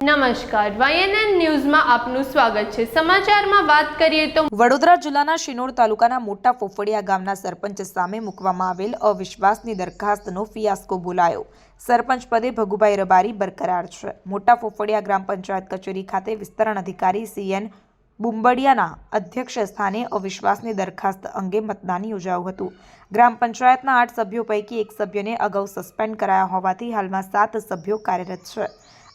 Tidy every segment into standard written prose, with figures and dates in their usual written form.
નમસ્કાર, YNN ન્યૂઝમાં આપનું સ્વાગત છે। સમાચારમાં વાત કરીએ તો વડોદરા જિલ્લાના શિનોર તાલુકાના મોટા ફોફડિયા ગામના સરપંચ સામે મૂકવામાં આવેલ અવિશ્વાસની દરખાસ્તનો ફિયાસ્કો બોલાયો। સરપંચ પદે ભગુભાઈ રબારી બરકરાર છે। મોટા ફોફડિયા ગ્રામ પંચાયત કચેરી ખાતે વિસ્તરણ અધિકારી CN બુંબડિયાના અધ્યક્ષ સ્થાને અવિશ્વાસની દરખાસ્ત અંગે મતદાન યોજાયું હતું। ગ્રામ પંચાયતના 8 સભ્યો પૈકી એક સભ્યને અગાઉ સસ્પેન્ડ કરાયા હોવાથી હાલમાં 7 સભ્યો કાર્યરત છે।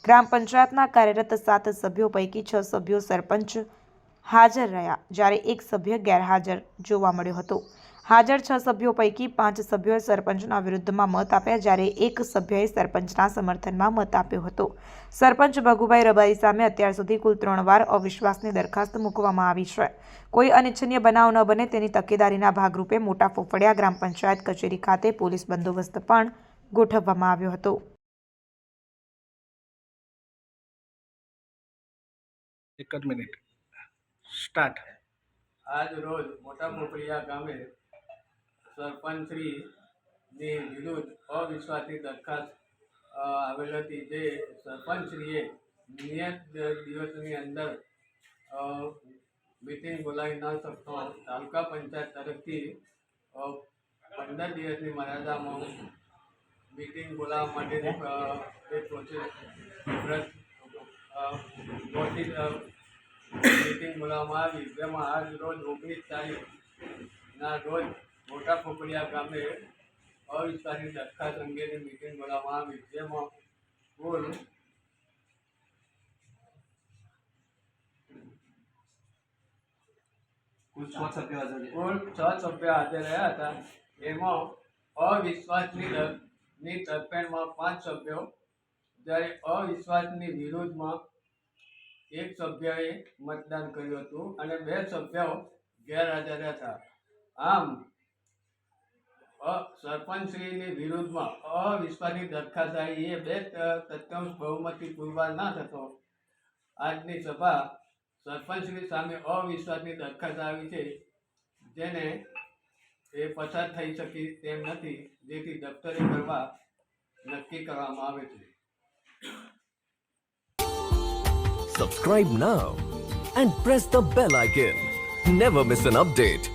ગ્રામ પંચાયતના કાર્યરત 7 સભ્યો પૈકી 6 સભ્યો સરપંચ હાજર રહ્યા, જ્યારે એક સભ્ય ગેરહાજર જોવા મળ્યો હતો। હાજર 6 સભ્યો પૈકી 5 સભ્યોએ સરપંચના વિરુદ્ધમાં મત આપ્યા, જ્યારે એક સભ્યએ સરપંચના સમર્થનમાં મત આપ્યો હતો। સરપંચ ભગુભાઈ રબારી સામે અત્યાર સુધી કુલ 3 વાર અવિશ્વાસની દરખાસ્ત મૂકવામાં આવી છે। કોઈ અનિચ્છનીય બનાવ ન બને તેની તકેદારીના ભાગરૂપે મોટા ફોફડિયા ગ્રામ પંચાયત કચેરી ખાતે પોલીસ બંદોબસ્ત પણ ગોઠવવામાં આવ્યો હતો। एक मिनट स्टार्ट। આજ રોજ મોટા પોપડિયા ગામે સરપંચશ્રીની વિરુદ્ધ અવિશ્વાસની દરખાસ્ત આવેલ હતી, જે સરપંચશ્રીએ નિયત દિવસની અંદર મિટિંગ બોલાવી ન શકતો તાલુકા પંચાયત તરફથી 15 દિવસની મર્યાદામાં મિટિંગ બોલાવવા માટેની મીટિંગ બોલાવવામાં આવી, જેમાં આજ રોજ 19 તારીખના રોજ મોટા ફોફડિયા ગામે અવિશ્વાસની દરખાસ્ત અંગેની મીટિંગ બોલાવવામાં આવી, જેમાં કુલ 6 સભ્યો હાજર રહ્યા હતા। એમાં અવિશ્વાસની તરફેણમાં 5 સભ્યો, જ્યારે અવિશ્વાસની વિરુદ્ધમાં એક સભ્યએ મતદાન કર્યું હતું અને 2 સભ્યો ગેરહાજર હતા। આમ સરપંચશ્રીની વિરુદ્ધમાં અવિશ્વાસની દરખાસ્ત આવી એ 2 તૃતીયાંશ બહુમતી પુરવાર ના થતો આજની સભા સરપંચશ્રી સામે અવિશ્વાસની દરખાસ્ત આવી છે, જેને એ પસાર થઈ શકી તેમ નથી, જેથી દફતરે કરવા નક્કી કરવામાં આવે છે। Subscribe now and press the bell icon. Never miss an update.